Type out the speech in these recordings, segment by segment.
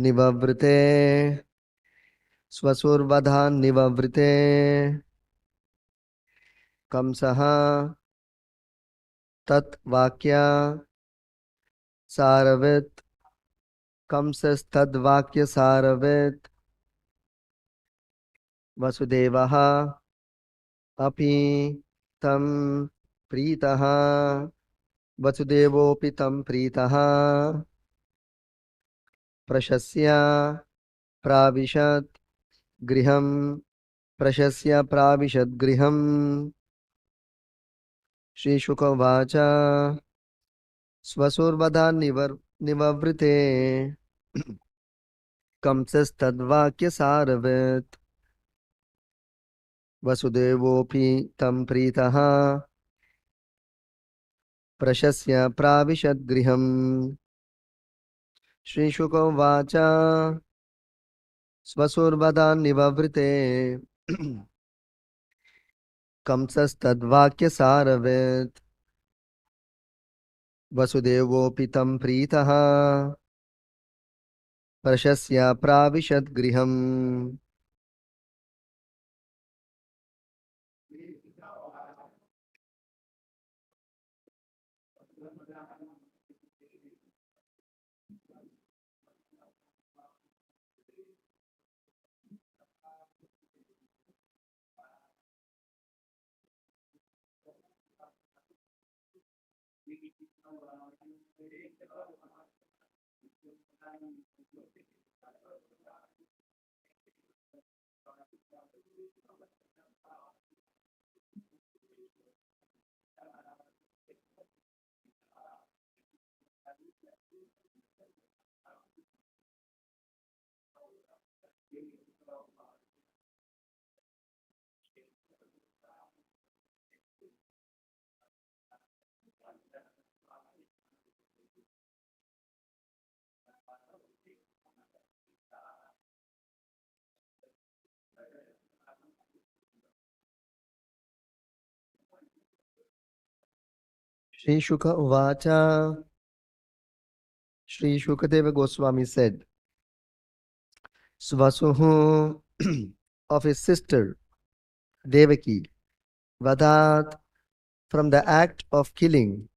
निवव्रते स्वसुर्वधान् निवव्रते कंसः तत् वाक्या सारवित् कंसस्तद्वाक्य सारवित् वसुदेवः अपि तं प्रीतः वसुदेवोऽपि तं प्रीतः प्रशस्य प्राविशत् गृहं प्रशस्य प्राविशत् गृहं श्रीशुक उवाच स्वसुर्वधान् निवव्रते कंसस्तद्वाक्यसारवत् वसुदेवोऽपि तं प्रीतः प्रशस्य प्राविशत् गृहम् श्रीशुक उवाच स्वसुर्वधान् निवव्रते कंसस्तद्वाक्यसारवत् वसुदेवोऽपि तं प्रीतः प्रशस्य प्राविशत् गृहम् Sri Shuka Uvacha. Sri Shukadeva Goswami said, Svasuhu of his sister Devaki, Vadat from the act of killing,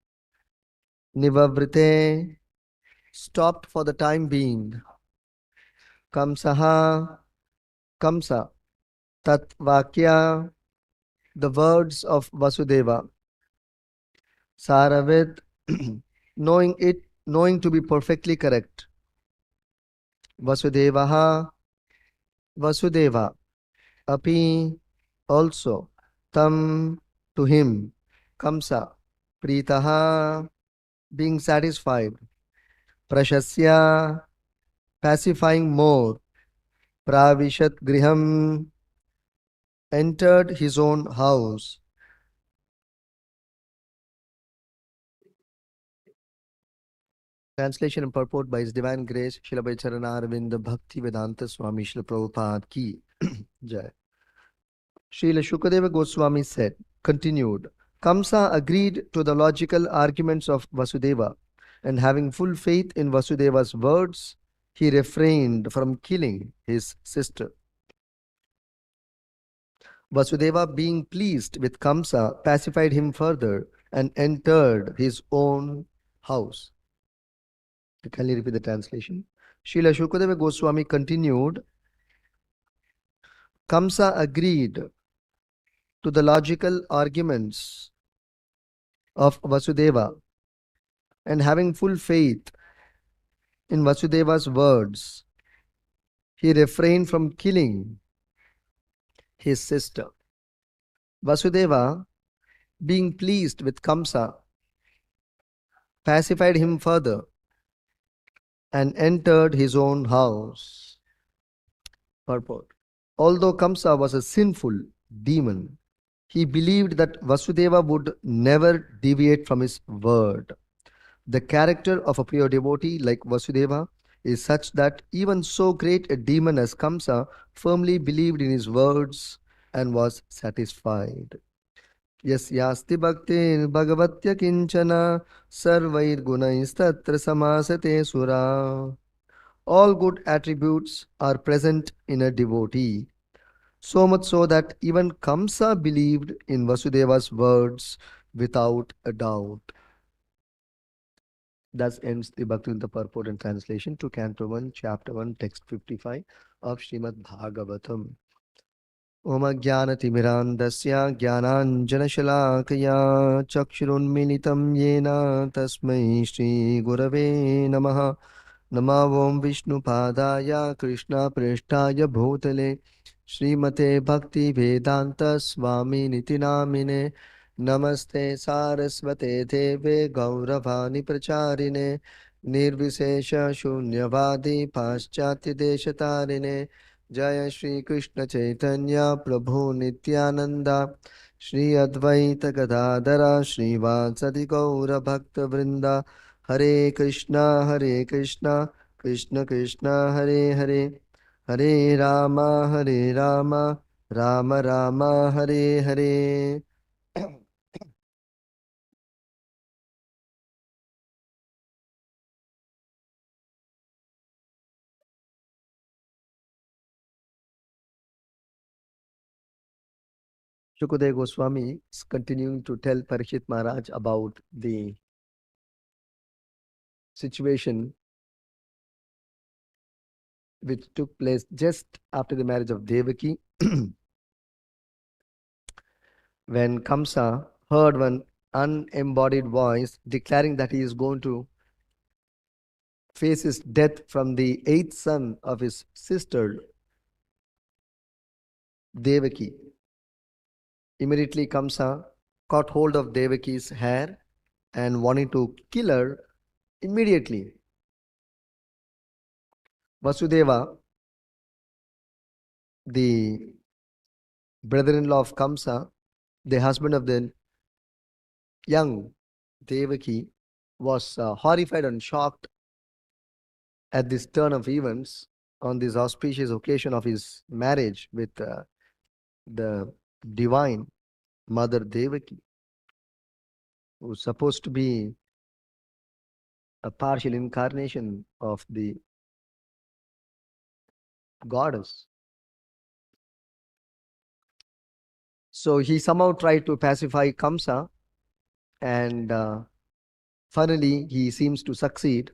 Nivavrite stopped for the time being, Kamsaha Kamsa Tat Vakya the words of Vasudeva, Saravit knowing to be perfectly correct, Vasudevaha Vasudeva Api also Tam to him Kamsa Pritaha being satisfied, Prashasya pacifying more, Pravishat Griham entered his own house. Translation and purport by His Divine Grace Srila Bhai Charanarvind Bhakti Vedanta Swami Srila Prabhupada Ki Jai. Srila Shukadeva Goswami said, continued, Kamsa agreed to the logical arguments of Vasudeva, and having full faith in Vasudeva's words, he refrained from killing his sister. Vasudeva, being pleased with Kamsa, pacified him further and entered his own house. Can you repeat the translation? Srila Shukadeva Goswami continued, Kamsa agreed to the logical arguments of Vasudeva, and having full faith in Vasudeva's words, he refrained from killing his sister. Vasudeva, being pleased with Kamsa, pacified him further and entered his own house. Purport. Although Kamsa was a sinful demon, he believed that Vasudeva would never deviate from his word. The character of a pure devotee like Vasudeva is such that even so great a demon as Kamsa firmly believed in his words and was satisfied. Yasyasti bhaktir bhagavatya kinchana sarvair gunais tatra samasate sura. All good attributes are present in a devotee, so much so that even Kamsa believed in Vasudeva's words without a doubt. Thus ends the Bhaktivedanta purport and translation to Canto 1, Chapter 1, Text 55 of Srimad Bhagavatam. Om Jnanatimirandasya Jnananjanashalakaya Chakshurunmilitam Yena Tasmai Shri Gurave Namaha. Namo Vishnupadaya Krishna Preshtaya Bhutale Srimate Bhakti Vedanta Swami Niti Namine Namaste Saraswate Deve Gauravani Pracharine Nirvisesha Shunyavadi Paschatya Deshatarine Jaya Shri Krishna Chaitanya Prabhu Nityananda Shri Advaita Gadadara Shri Vatsadi Gaura Bhakta Vrinda Hare Krishna, Krishna Krishna, Hare Hare, Hare Rama, Rama Rama, Hare Hare. Shukadeva Goswami is continuing to tell Parikshit Maharaj about the situation which took place just after the marriage of Devaki, when Kamsa heard one unembodied voice declaring that he is going to face his death from the eighth son of his sister Devaki. Immediately Kamsa caught hold of Devaki's hair and wanting to kill her immediately. Vasudeva, the brother-in-law of Kamsa, the husband of the young Devaki, was horrified and shocked at this turn of events on this auspicious occasion of his marriage with the divine Mother Devaki, who is supposed to be a partial incarnation of the goddess. So he somehow tried to pacify Kamsa, and finally he seems to succeed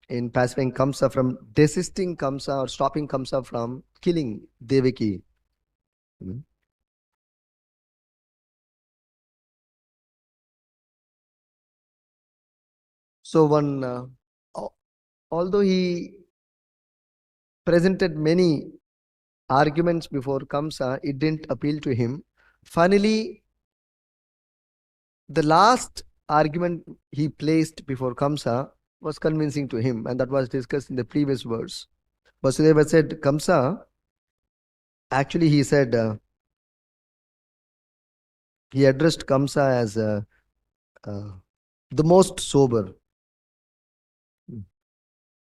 in pacifying Kamsa from desisting Kamsa or stopping Kamsa from killing Devaki. Hmm. So although he presented many arguments before Kamsa, it didn't appeal to him. Finally, the last argument he placed before Kamsa was convincing to him, and that was discussed in the previous verse. Vasudeva said, Kamsa, actually he said, he addressed Kamsa as the most sober.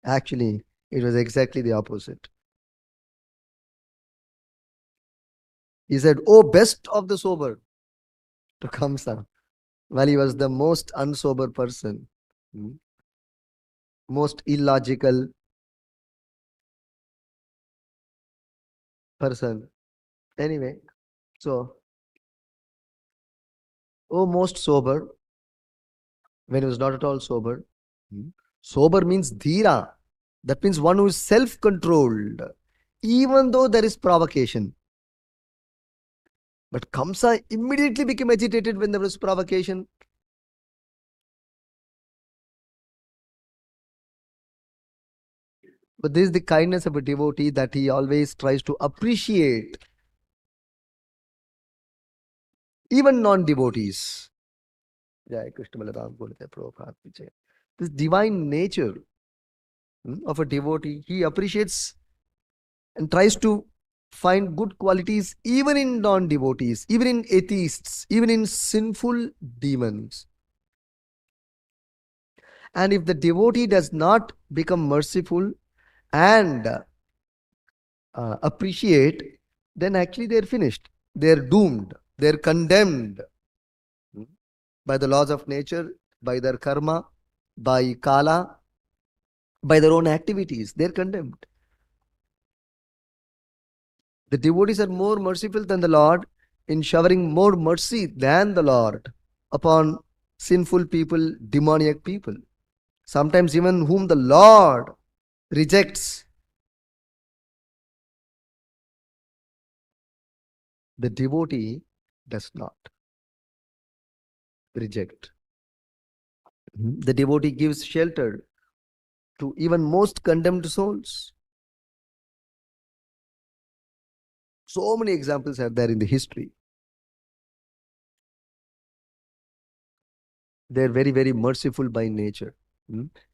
Actually, it was exactly the opposite. He said, oh, best of the sober to Kamsa, while he was the most unsober person, most illogical person. Anyway, so, oh, most sober, when he was not at all sober. Sober means dhira. That means one who is self-controlled, even though there is provocation. But Kamsa immediately became agitated when there was provocation. But this is the kindness of a devotee, that he always tries to appreciate even non-devotees. Jai Krishna Balaram Gurudeva Prabhupada Vijay. This divine nature of a devotee, he appreciates and tries to find good qualities even in non-devotees, even in atheists, even in sinful demons. And if the devotee does not become merciful and appreciate, then actually they're finished. They're doomed. They're condemned by the laws of nature, by their karma, by Kala, by their own activities. They're condemned. The devotees are more merciful than the Lord in showering more mercy than the Lord upon sinful people, demoniac people. Sometimes even whom the Lord rejects, the devotee does not reject. The devotee gives shelter to even most condemned souls. So many examples are there in the history. They're very, very merciful by nature.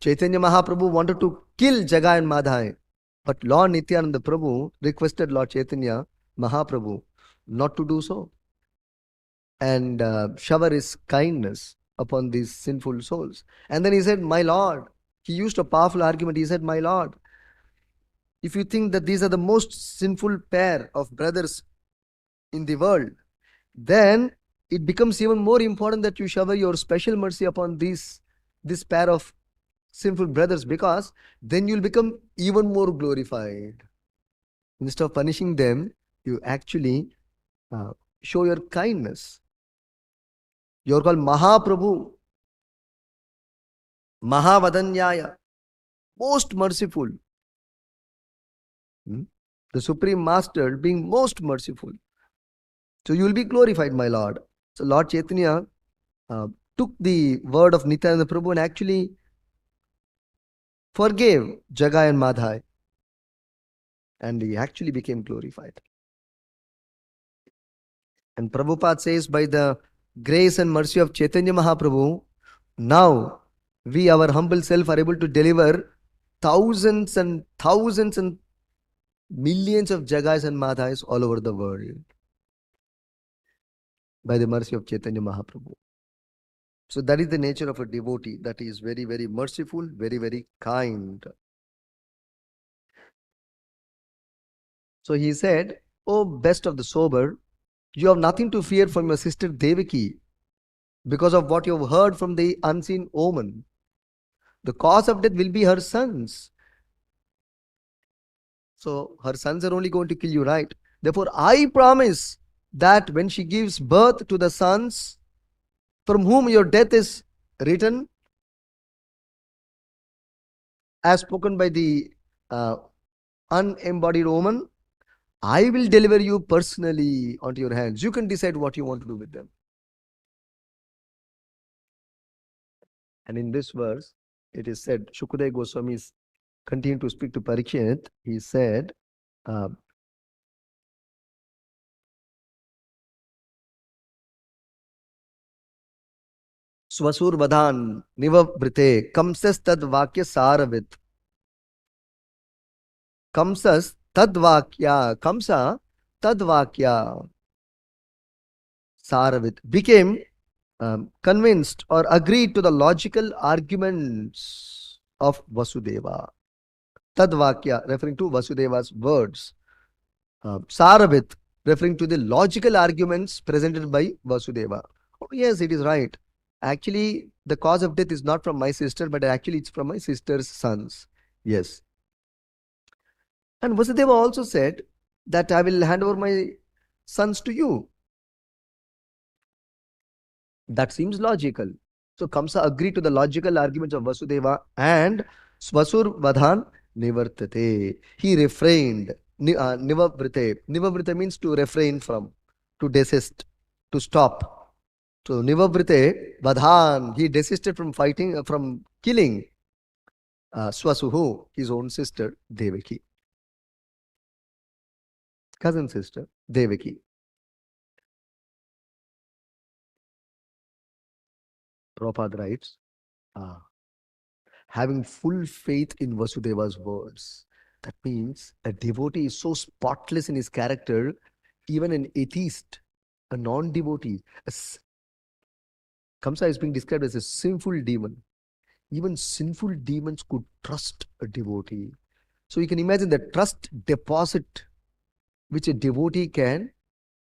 Chaitanya Mahaprabhu wanted to kill Jagai and Madhai, but Lord Nityananda Prabhu requested Lord Chaitanya Mahaprabhu not to do so and shower his kindness upon these sinful souls. And then he said, My Lord, he used a powerful argument. He said, My Lord, if you think that these are the most sinful pair of brothers in the world, then it becomes even more important that you shower your special mercy upon this pair of sinful brothers, because then you'll become even more glorified. Instead of punishing them, you actually show your kindness. You're called Mahaprabhu, Mahavadanyaya, most merciful. The Supreme Master being most merciful. So you will be glorified, my Lord. So Lord Chaitanya took the word of Nityananda Prabhu and actually forgave Jagai and Madhai. And he actually became glorified. And Prabhupada says, by the grace and mercy of Chaitanya Mahaprabhu, now we, our humble self, are able to deliver thousands and thousands and millions of Jagais and Madhais all over the world by the mercy of Chaitanya Mahaprabhu. So that is the nature of a devotee, that he is very, very merciful, very, very kind. So he said, O best of the sober, you have nothing to fear from your sister Devaki because of what you have heard from the unseen omen. The cause of death will be her sons. So her sons are only going to kill you, right? Therefore, I promise that when she gives birth to the sons from whom your death is written, as spoken by the unembodied omen, I will deliver you personally onto your hands. You can decide what you want to do with them. And in this verse, it is said, Shukadeva Goswami is continuing to speak to Parikshit. He said, Swasur Vadhan Nivavrite Kamsas Tad Vakya Saravit. Kamsas Tad Vakya Kamsa Tad Vakya Saravit became convinced or agreed to the logical arguments of Vasudeva. Tadvakya, referring to Vasudeva's words. Saravit, referring to the logical arguments presented by Vasudeva. Oh, yes, it is right. Actually, the cause of death is not from my sister, but actually it's from my sister's sons. Yes. And Vasudeva also said that I will hand over my sons to you. That seems logical. So Kamsa agreed to the logical arguments of Vasudeva, and Swasur Vadhan Nivartate. He refrained. Nivavrite. Nivavrite means to refrain from, to desist, to stop. So Nivavrite Vadhan, he desisted from fighting, from killing Swasuhu, his own sister Devaki. Cousin sister Devaki. Prabhupada writes, having full faith in Vasudeva's words. That means a devotee is so spotless in his character, even an atheist, a non-devotee. Kamsa is being described as a sinful demon. Even sinful demons could trust a devotee. So you can imagine the trust deposit which a devotee can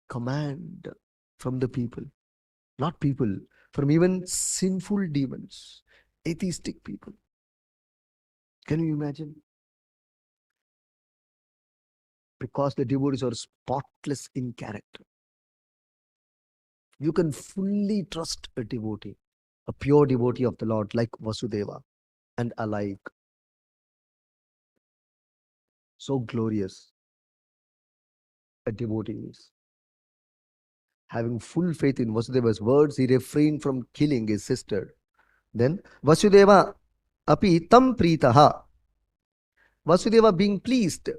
command from the people. Not people, from even sinful demons, atheistic people. Can you imagine? Because the devotees are spotless in character. You can fully trust a devotee, a pure devotee of the Lord, like Vasudeva, and alike. So glorious a devotee is. Having full faith in Vasudeva's words, he refrained from killing his sister. Then Vasudeva api tam pritaha. Vasudeva being pleased,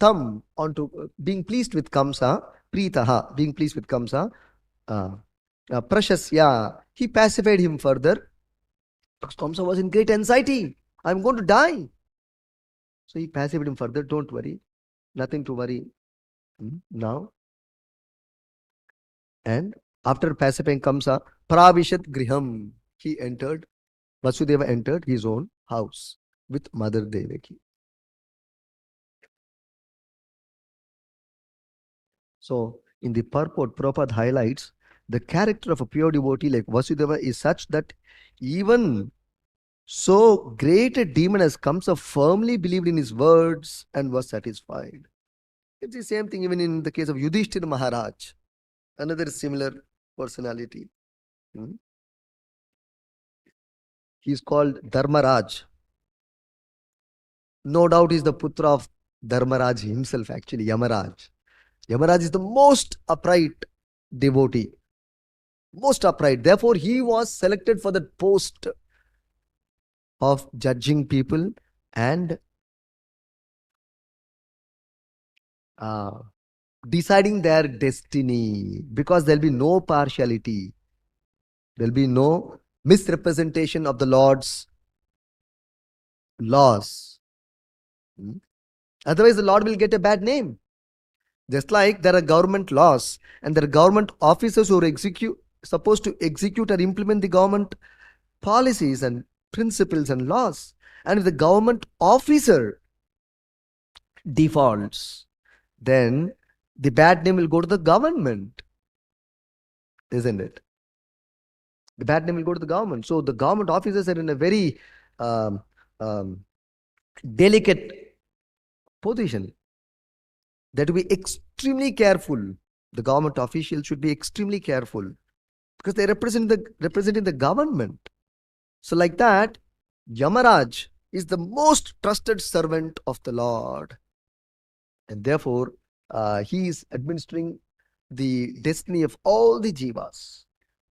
tam onto being pleased with Kamsa, pritaha, being pleased with Kamsa, uh, prashasya. He pacified him further because Kamsa was in great anxiety. I'm going to die. So he pacified him further. Don't worry. Nothing to worry now. And after pacifying Kamsa, pravishat griham. He entered, Vasudeva entered his own house with Mother Devaki. So, in the purport, Prabhupada highlights the character of a pure devotee like Vasudeva is such that even so great a demon as Kamsa firmly believed in his words and was satisfied. It's the same thing even in the case of Yudhishthira Maharaj, another similar personality. He is called Dharmaraj. No doubt he is the putra of Dharmaraj himself, actually, Yamaraj. Yamaraj is the most upright devotee. Most upright. Therefore, he was selected for the post of judging people and deciding their destiny, because there'll be no partiality. There'll be no misrepresentation of the Lord's laws. Otherwise, the Lord will get a bad name. Just like there are government laws and there are government officers who are supposed to execute or implement the government policies and principles and laws. And if the government officer defaults, then the bad name will go to the government, isn't it? The bad name will go to the government. So the government officers are in a very delicate position. They have to be extremely careful. The government officials should be extremely careful because they representing the government. So like that, Yamaraj is the most trusted servant of the Lord. And therefore, he is administering the destiny of all the jivas,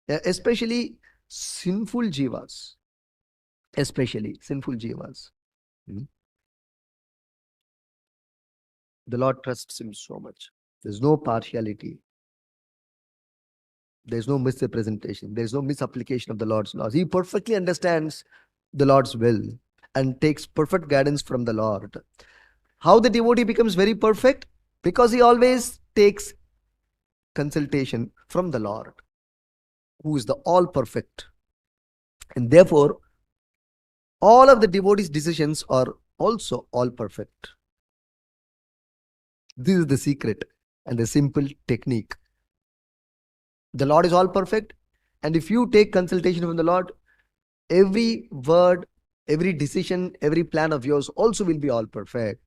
especially sinful jivas. Especially sinful jivas. The Lord trusts him so much. There's no partiality. There's no misrepresentation. There's no misapplication of the Lord's laws. He perfectly understands the Lord's will and takes perfect guidance from the Lord. How the devotee becomes very perfect? Because he always takes consultation from the Lord, who is the all perfect. And therefore, all of the devotees' decisions are also all perfect. This is the secret and the simple technique. The Lord is all perfect, and if you take consultation from the Lord, every word, every decision, every plan of yours also will be all perfect.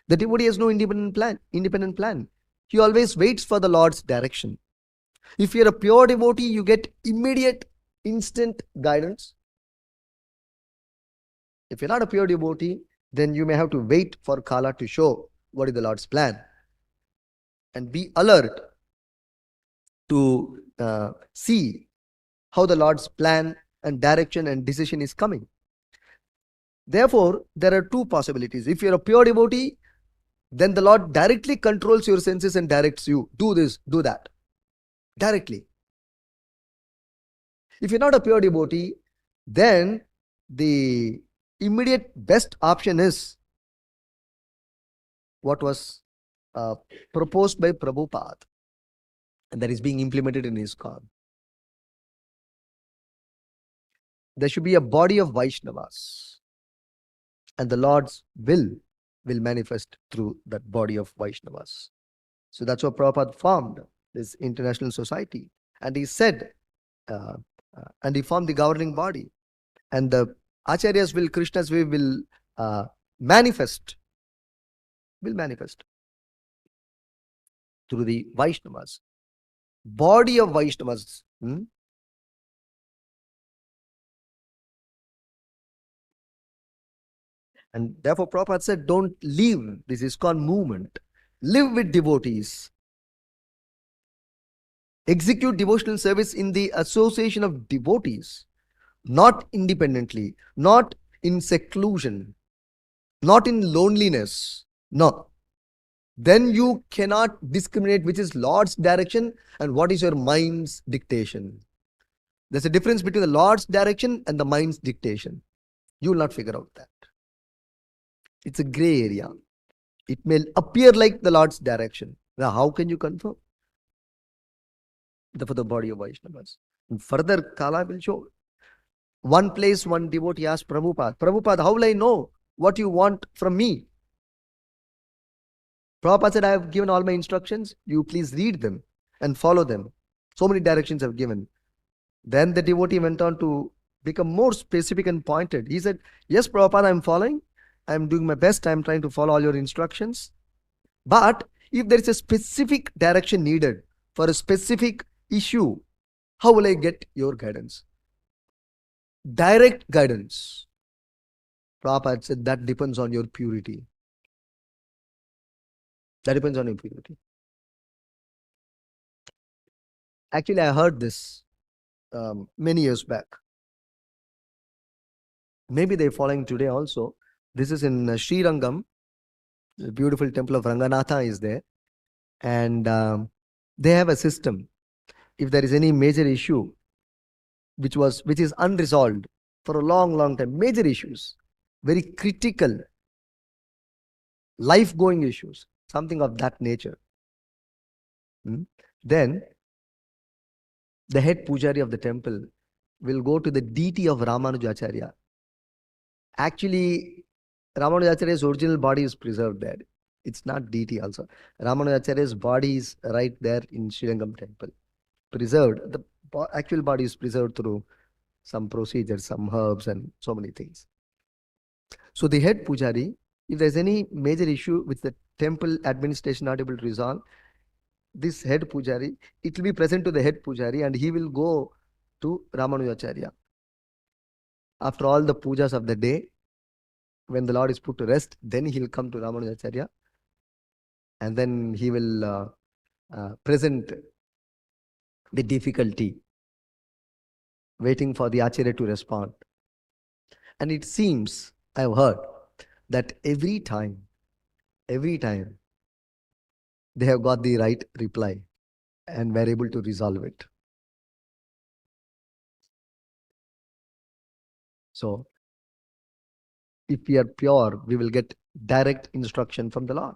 The devotee has no independent plan. He always waits for the Lord's direction. If you're a pure devotee, you get immediate, instant guidance. If you're not a pure devotee, then you may have to wait for Kala to show what is the Lord's plan. And be alert to see how the Lord's plan and direction and decision is coming. Therefore, there are two possibilities. If you're a pure devotee, then the Lord directly controls your senses and directs you. Do this, do that. Directly. If you're not a pure devotee, then the immediate best option is what was proposed by Prabhupada, and that is being implemented in ISKCON. There should be a body of Vaishnavas, and the Lord's will manifest through that body of Vaishnavas. So that's what Prabhupada formed this international society, and he said, and he formed the governing body, and the Acharyas will, Krishna's way will uh, manifest, will manifest through the Vaishnavas, body of Vaishnavas. And therefore, Prabhupada said, don't leave this ISKCON movement. Live with devotees. Execute devotional service in the association of devotees, not independently, not in seclusion, not in loneliness. No. Then you cannot discriminate which is Lord's direction and what is your mind's dictation. There's a difference between the Lord's direction and the mind's dictation. You will not figure out that. It's a gray area. It may appear like the Lord's direction. Now, how can you confirm? For the body of Vaishnavas. And further, Kala will show. One place, one devotee asked Prabhupada, Prabhupada, how will I know what you want from me? Prabhupada said, I have given all my instructions. You please read them and follow them. So many directions I have given. Then the devotee went on to become more specific and pointed. He said, yes, Prabhupada, I am following. I am doing my best. I am trying to follow all your instructions. But if there is a specific direction needed for a specific issue, how will I get your guidance? Direct guidance. Prabhupada said that depends on your purity. That depends on your purity. Actually, I heard this many years back. Maybe they're following today also. This is in Srirangam. The beautiful temple of Ranganatha is there. And they have a system. If there is any major issue which is unresolved for a long, long time, major issues, very critical, life-going issues, something of that nature. Then the head pujari of the temple will go to the deity of Ramanujacharya. Actually, Ramanujacharya's original body is preserved there. It's not deity also. Ramanujacharya's body is right there in Srirangam temple. Preserved. The actual body is preserved through some procedures, some herbs and so many things. So the head pujari, if there's any major issue with the temple administration not able to resolve, this head pujari, it will be present to the head pujari and he will go to Ramanujacharya. After all the pujas of the day, when the Lord is put to rest, then he will come to Ramanujacharya and then he will present the difficulty, waiting for the Acharya to respond. And it seems, I have heard, that every time, they have got the right reply and were able to resolve it. So, if we are pure, we will get direct instruction from the Lord.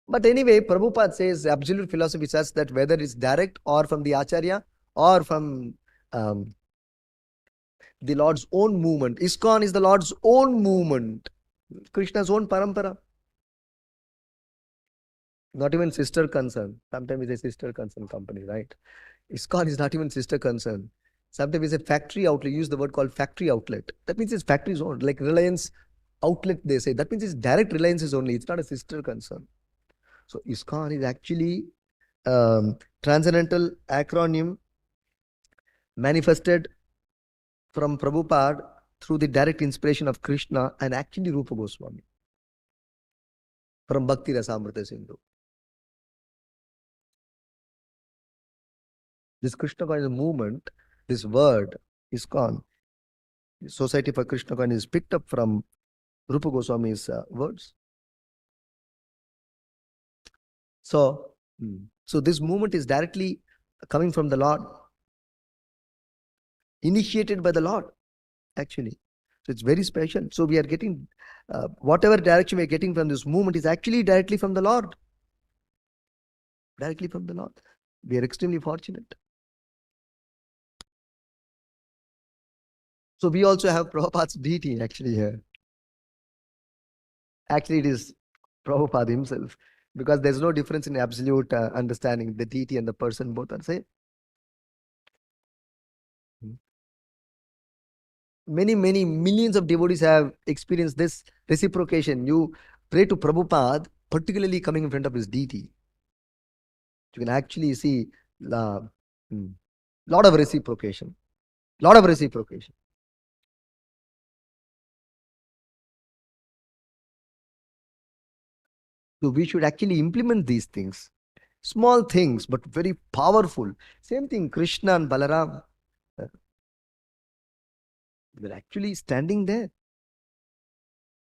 But anyway, Prabhupada says absolute philosophy says that whether it's direct or from the Acharya or from the Lord's own movement. ISKCON is the Lord's own movement. Krishna's own parampara. Not even sister concern. Sometimes it's a sister concern company, right? ISKCON is not even sister concern. Sometimes it's a factory outlet. Use the word called factory outlet. That means it's factory's own. Like Reliance outlet, they say. That means it's direct Reliance's only. It's not a sister concern. So ISKCON is actually transcendental acronym manifested from Prabhupada through the direct inspiration of Krishna and actually Rupa Goswami from Bhakti Rasamrita Sindhu. This Krishna consciousness movement, this word, ISKCON, Society for Krishna Consciousness, is picked up from Rupa Goswami's words. So this movement is directly coming from the Lord, initiated by the Lord, actually. So it's very special. So we are getting, whatever direction we are getting from this movement is actually directly from the Lord. Directly from the Lord. We are extremely fortunate. So we also have Prabhupada's deity actually here. Actually, it is Prabhupada himself, because there's no difference in absolute understanding. The deity and the person both are same. Many, many millions of devotees have experienced this reciprocation. You pray to Prabhupada, particularly coming in front of his deity. You can actually see a lot of reciprocation. Lot of reciprocation. So we should actually implement these things. Small things, but very powerful. Same thing, Krishna and Balaram. They're actually standing there,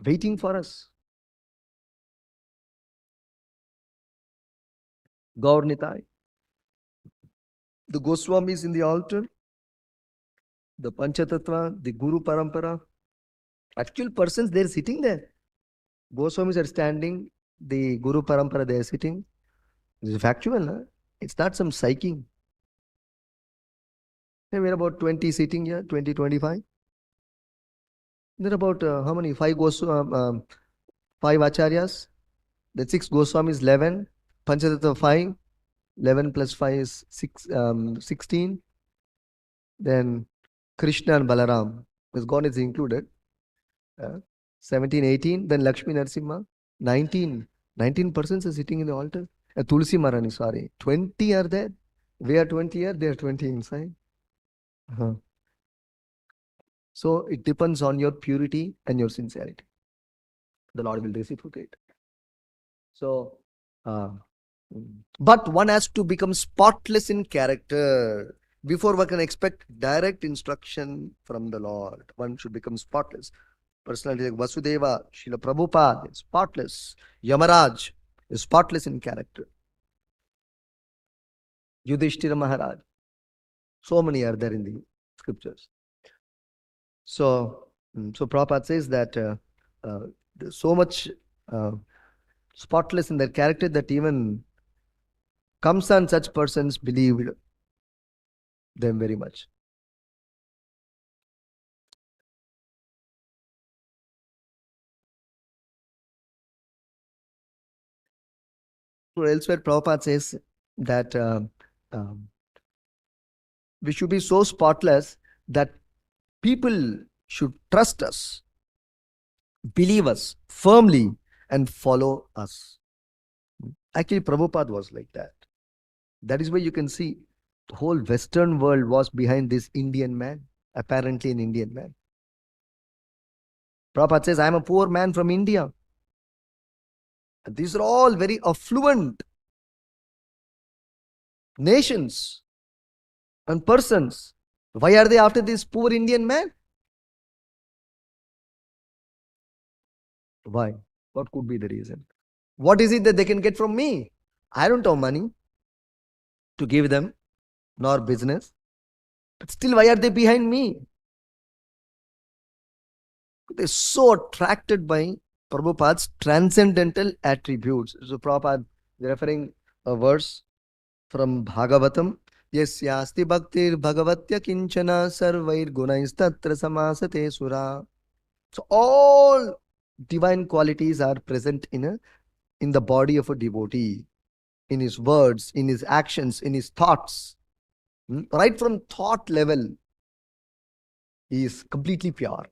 waiting for us. Gaur Nitai. The Goswamis in the altar, the Panchatattva, the Guru Parampara. Actual persons, they're sitting there. Goswamis are standing, the Guru Parampara, they're sitting. This is factual, huh? It's not some psyching. We're about 20 sitting here, 20, 25. There are about how many? Five acharyas. The six Goswamis, 11. Panchatattva, 5. 11 plus 5 is 16. Then Krishna and Balaram, because God is included. 17, 18. Then Lakshmi Narasimha, 19. 19 persons are sitting in the altar. Tulsi Marani, sorry. 20 are there. We are 20 here, they are 20 inside. So it depends on your purity and your sincerity. The Lord will reciprocate. So, but one has to become spotless in character. Before one can expect direct instruction from the Lord, one should become spotless. Personality like Vasudeva, Srila Prabhupada is spotless. Yamaraj is spotless in character. Yudhishthira Maharaj. So many are there in the scriptures. So Prabhupada says that there's so much spotless in their character that even Kamsa and such persons believed them very much. So elsewhere, Prabhupada says that we should be so spotless that people should trust us, believe us firmly, and follow us. Actually, Prabhupada was like that. That is why you can see the whole Western world was behind this Indian man, apparently an Indian man. Prabhupada says, I am a poor man from India. And these are all very affluent nations and persons. Why are they after this poor Indian man? Why? What could be the reason? What is it that they can get from me? I don't have money to give them, nor business. But still, why are they behind me? They're so attracted by Prabhupada's transcendental attributes. So Prabhupada is referring a verse from Bhagavatam. Yasyasti bhaktir bhagavatya kinchana sarvair gunaistatra samasate sura. So all divine qualities are present in the body of a devotee, in his words, in his actions, in his thoughts. Right from thought level, he is completely pure.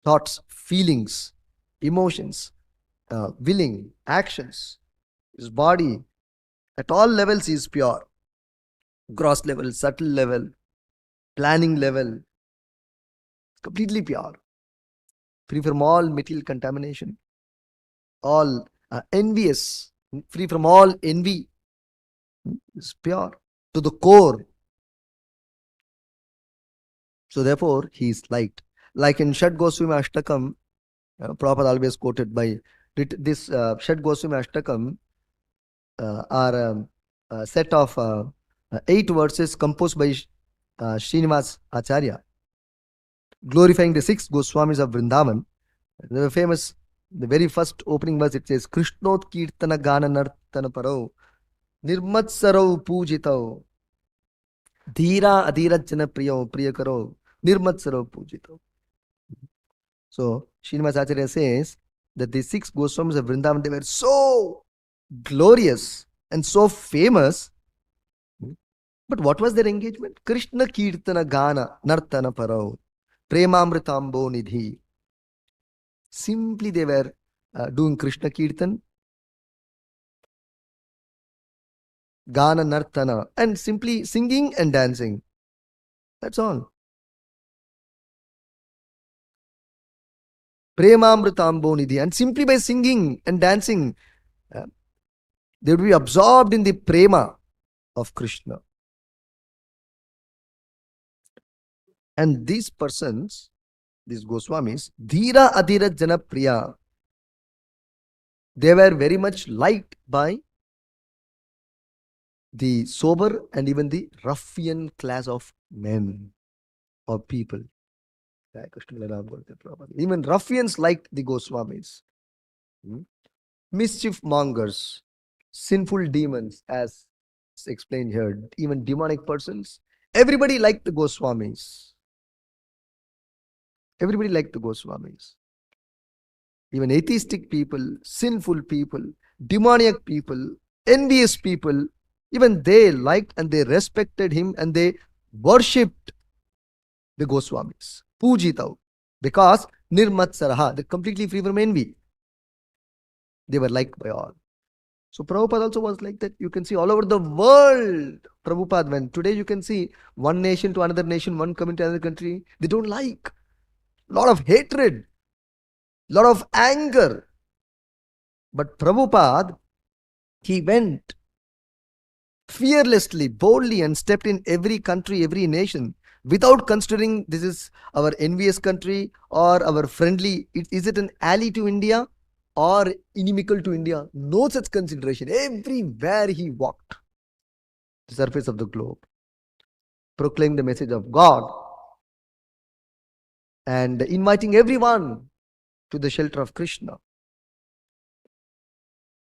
Thoughts, feelings, emotions, willing, actions, his body, at all levels he is pure. Gross level, subtle level, planning level, completely pure. Free from all material contamination, all envious, free from all envy, is pure to the core. So therefore, he is liked. Like in Shad Goswami Ashtakam, Prabhupada always quoted by this Shad Goswami Ashtakam are a set of 8 verses composed by Srinivas Acharya, glorifying the 6 Goswamis of Vrindavan. The famous, the very first opening verse, it says, Krishnot Kirtana Gana Nartana Paro Nirmatsarau Pujitao Dhira Adhirajana Priyo Priyakaro Nirmatsarau Pujitao. So Srinivas Acharya says that the 6 Goswamis of Vrindavan, they were so glorious and so famous But what was their engagement? Krishna Kirtana Gana Nartana Parao Premamritambo Nidhi. Simply they were doing Krishna Kirtan, Gana Nartana, and simply singing and dancing. That's all. Premamritambo Nidhi. And simply by singing and dancing, uh, they would be absorbed in the prema of Krishna. And these persons, these Goswamis, Dhira Adhira Jana Priya, they were very much liked by the sober and even the ruffian class of men or people. Even ruffians liked the Goswamis. Mischief mongers, sinful demons, as explained here, even demonic persons. Everybody liked the Goswamis. Everybody liked the Goswamis. Even atheistic people, sinful people, demoniac people, envious people, even they liked and they respected him and they worshipped the Goswamis. Pujitav. Because Nirmatsaraha, they're completely free from envy. They were liked by all. So Prabhupada also was like that. You can see all over the world, Prabhupada went. Today you can see one nation to another nation, one community to another country. They don't like. Lot of hatred, lot of anger. But Prabhupada, he went fearlessly, boldly, and stepped in every country, every nation, without considering this is our envious country or our friendly. Is it an ally to India or inimical to India? No such consideration. Everywhere he walked, the surface of the globe, proclaimed the message of God and inviting everyone to the shelter of Krishna.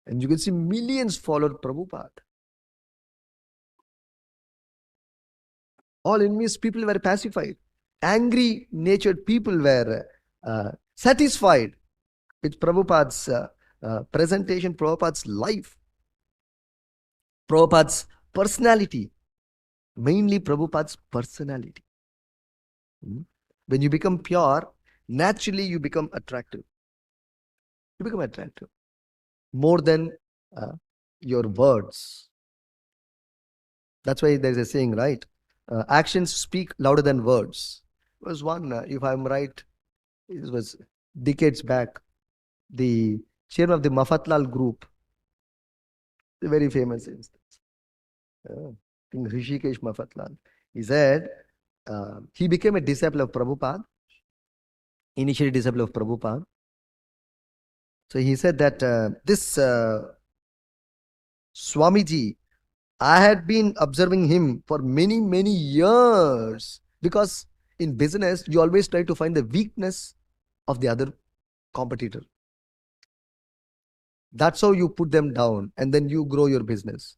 And you can see millions followed Prabhupada. All envious people were pacified. Angry natured people were satisfied with Prabhupada's presentation, Prabhupada's life, Prabhupada's personality, mainly Prabhupada's personality. When you become pure, naturally you become attractive. You become attractive more than your words. That's why there's a saying, right? Actions speak louder than words. There was one, if I'm right, it was decades back, the chairman of the Mafatlal group, a very famous instance, Rishikesh Mafatlal. He said he became a disciple of Prabhupada, initially disciple of Prabhupada. So he said that this Swamiji, I had been observing him for many, many years, because in business, you always try to find the weakness of the other competitor. That's how you put them down and then you grow your business.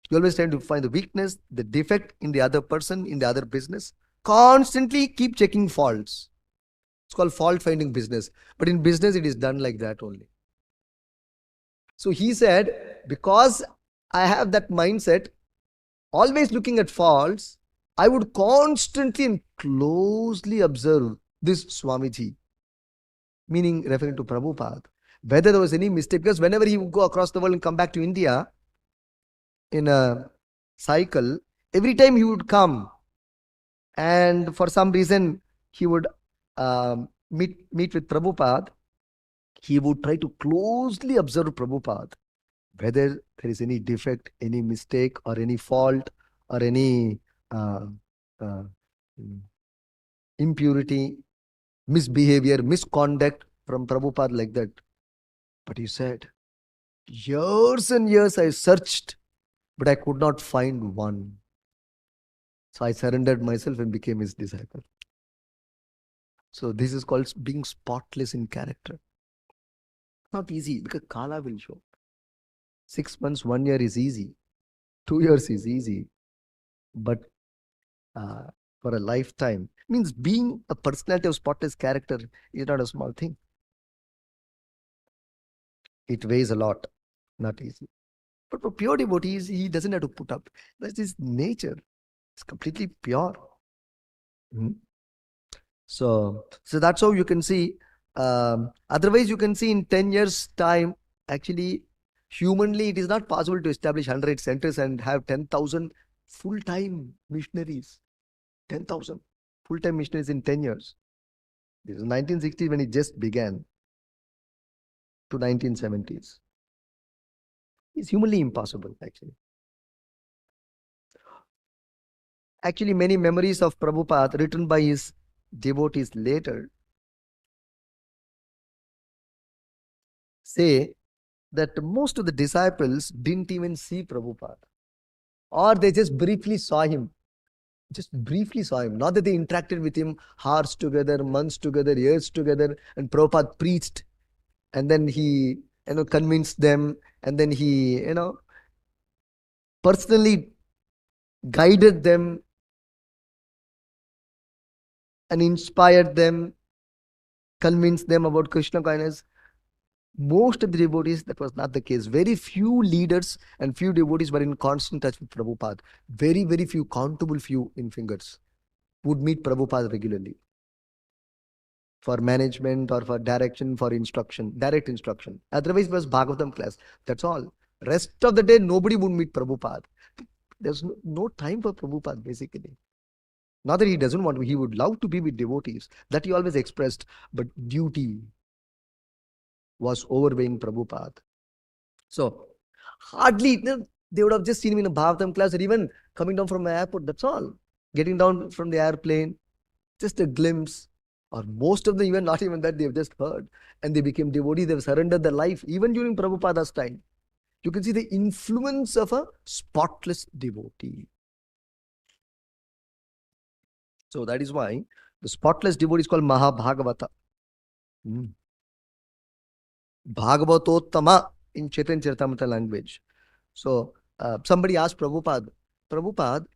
You always try to find the weakness, the defect in the other person, in the other business. Constantly keep checking faults. It's called fault finding business. But in business, it is done like that only. So he said, because I have that mindset, always looking at faults, I would constantly and closely observe this Swamiji, meaning referring to Prabhupada, whether there was any mistake. Because whenever he would go across the world and come back to India in a cycle, every time he would come and for some reason he would meet with Prabhupada, he would try to closely observe Prabhupada, whether there is any defect, any mistake, or any fault, or any impurity, misbehavior, misconduct from Prabhupada, like that. But he said, years and years I searched, but I could not find one. So I surrendered myself and became his disciple. So this is called being spotless in character. Not easy, because Kala will show. 6 months, 1 year is easy. 2 years is easy. But for a lifetime, means being a personality of spotless character is not a small thing. It weighs a lot. Not easy. But for pure devotees, he doesn't have to put up. That's his nature. It's completely pure. Hmm. So that's how you can see. Otherwise, you can see in 10 years' time, actually, humanly, it is not possible to establish 100 centers and have 10,000 full-time missionaries. 10,000 full-time missionaries in 10 years. This is 1960 when it just began to 1970s. It's humanly impossible, actually. Actually, many memories of Prabhupada written by his devotees later say that most of the disciples didn't even see Prabhupada, or they just briefly saw him. Just briefly saw him. Not that they interacted with him hours together, months together, years together, and Prabhupada preached, and then he, convinced them, and then he, personally guided them and inspired them, convinced them about Krishna kindness. Most of the devotees, that was not the case. Very few leaders and few devotees were in constant touch with Prabhupada. Very, very few, countable few in fingers, would meet Prabhupada regularly for management or for direction, for instruction, direct instruction. Otherwise, it was Bhagavatam class. That's all. Rest of the day, nobody would meet Prabhupada. There's no time for Prabhupada, basically. Not that he doesn't want to, he would love to be with devotees. That he always expressed, but duty was overweighing Prabhupada. So, hardly, they would have just seen him in a Bhagavatam class, or even coming down from an airport, that's all. Getting down from the airplane, just a glimpse, or most of them, even not even that, they've just heard. And they became devotees, they've surrendered their life, even during Prabhupada's time. You can see the influence of a spotless devotee. So that is why the spotless devotee is called Mahabhagavata. Bhagavatottama in Chaitanya Charitamrita language. So somebody asked Prabhupada, Prabhupada,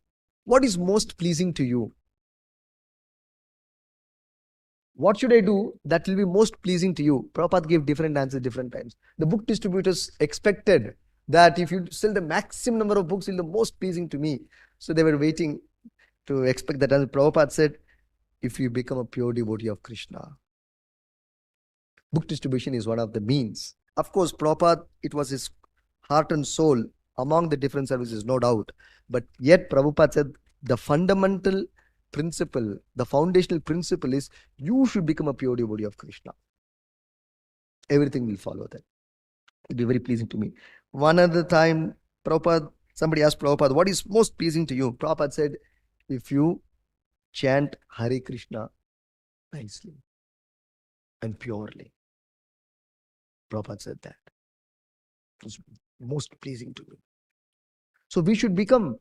what is most pleasing to you? What should I do that will be most pleasing to you? Prabhupada gave different answers different times. The book distributors expected that if you sell the maximum number of books, it will be the most pleasing to me. So they were waiting to expect that answer. Prabhupada said, if you become a pure devotee of Krishna. Book distribution is one of the means. Of course, Prabhupada, it was his heart and soul among the different services, no doubt. But yet Prabhupada said the fundamental principle, the foundational principle is you should become a pure devotee of Krishna. Everything will follow that. It'll be very pleasing to me. One other time, Prabhupada, somebody asked Prabhupada, what is most pleasing to you? Prabhupada said, if you chant Hare Krishna nicely and purely. Prabhupada said that. It's most pleasing to me. So we should become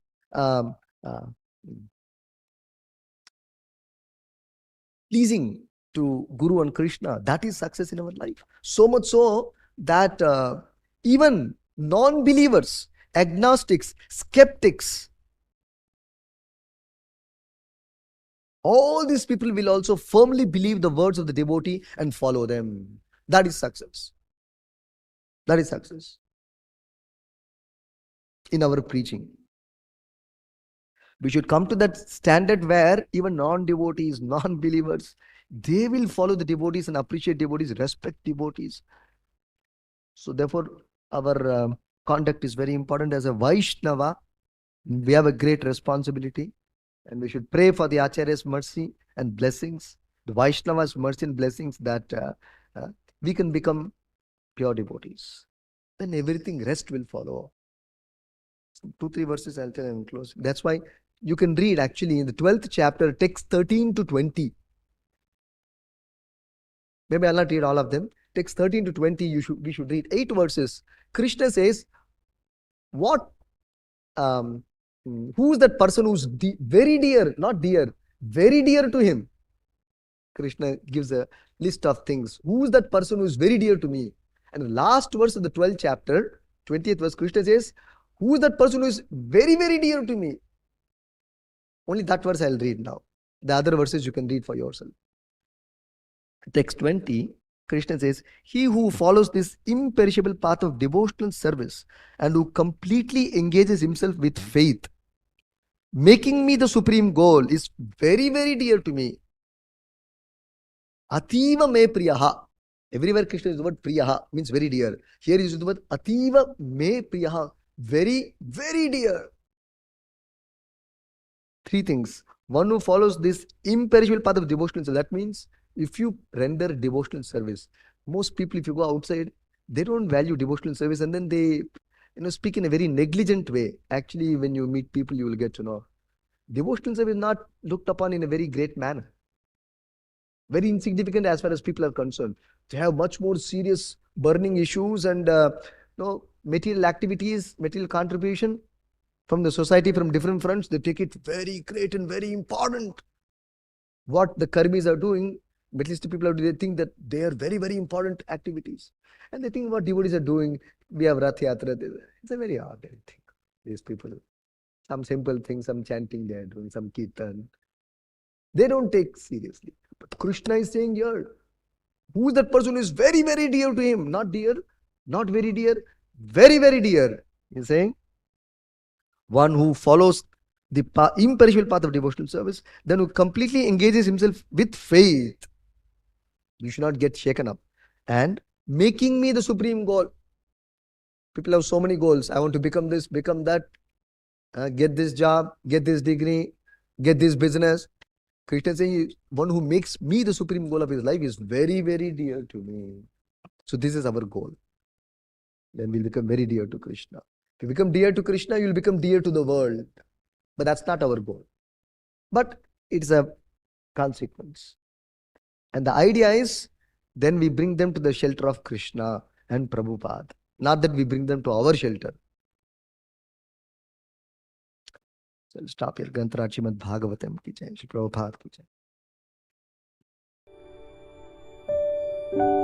pleasing to Guru and Krishna. That is success in our life. So much so that even non-believers, agnostics, skeptics, all these people will also firmly believe the words of the devotee and follow them. That is success. That is success in our preaching. We should come to that standard where even non-devotees, non-believers, they will follow the devotees and appreciate devotees, respect devotees. So therefore, our conduct is very important. As a Vaishnava, we have a great responsibility, and we should pray for the Acharya's mercy and blessings, the Vaishnava's mercy and blessings, that we can become pure devotees. Then everything rest will follow. 2-3 verses I'll tell and close. That's why you can read actually in the 12th chapter, text 13 to 20. Maybe I'll not read all of them. Text 13 to 20, we should read 8 verses. Krishna says, what who's that person who's very dear, not dear, very dear to him? Krishna gives a list of things. Who's that person who's very dear to me? And the last verse of the 12th chapter, 20th verse, Krishna says, who is that person who is very, very dear to me? Only that verse I'll read now. The other verses you can read for yourself. Text 20. Krishna says, he who follows this imperishable path of devotional service and who completely engages himself with faith, making me the supreme goal, is very, very dear to me. Ativa me priyaha. Everywhere Krishna uses the word priyaha, means very dear. Here he uses the word ativa me priyaha, very, very dear. Three things. One who follows this imperishable path of devotional service. That means if you render devotional service, most people, if you go outside, they don't value devotional service, and then they speak in a very negligent way. Actually, when you meet people, you will get to know devotional service is not looked upon in a very great manner. Very insignificant as far as people are concerned. They have much more serious burning issues and material activities, material contribution from the society from different fronts. They take it very great and very important. What the karmis are doing, materialistic people are doing, they think that they are very, very important activities. And they think what devotees are doing, we have Rath Yatra. It's a very ordinary thing. These people, some simple things, some chanting they are doing, some kirtan. They don't take seriously. But Krishna is saying here, who is that person who is very, very dear to him? Not dear, not very dear, very, very dear. He's saying, one who follows the imperishable path of devotional service, then who completely engages himself with faith. You should not get shaken up. And making me the supreme goal. People have so many goals. I want to become this, become that, get this job, get this degree, get this business. Krishna is saying, one who makes me the supreme goal of his life is very, very dear to me. So this is our goal. Then we'll become very dear to Krishna. If you become dear to Krishna, you'll become dear to the world. But that's not our goal. But it's a consequence. And the idea is, then we bring them to the shelter of Krishna and Prabhupada. Not that we bring them to our shelter. So I'll stop here. Granthara Srimad Bhagavatam ki jai. Shri Prabhupada ki jai.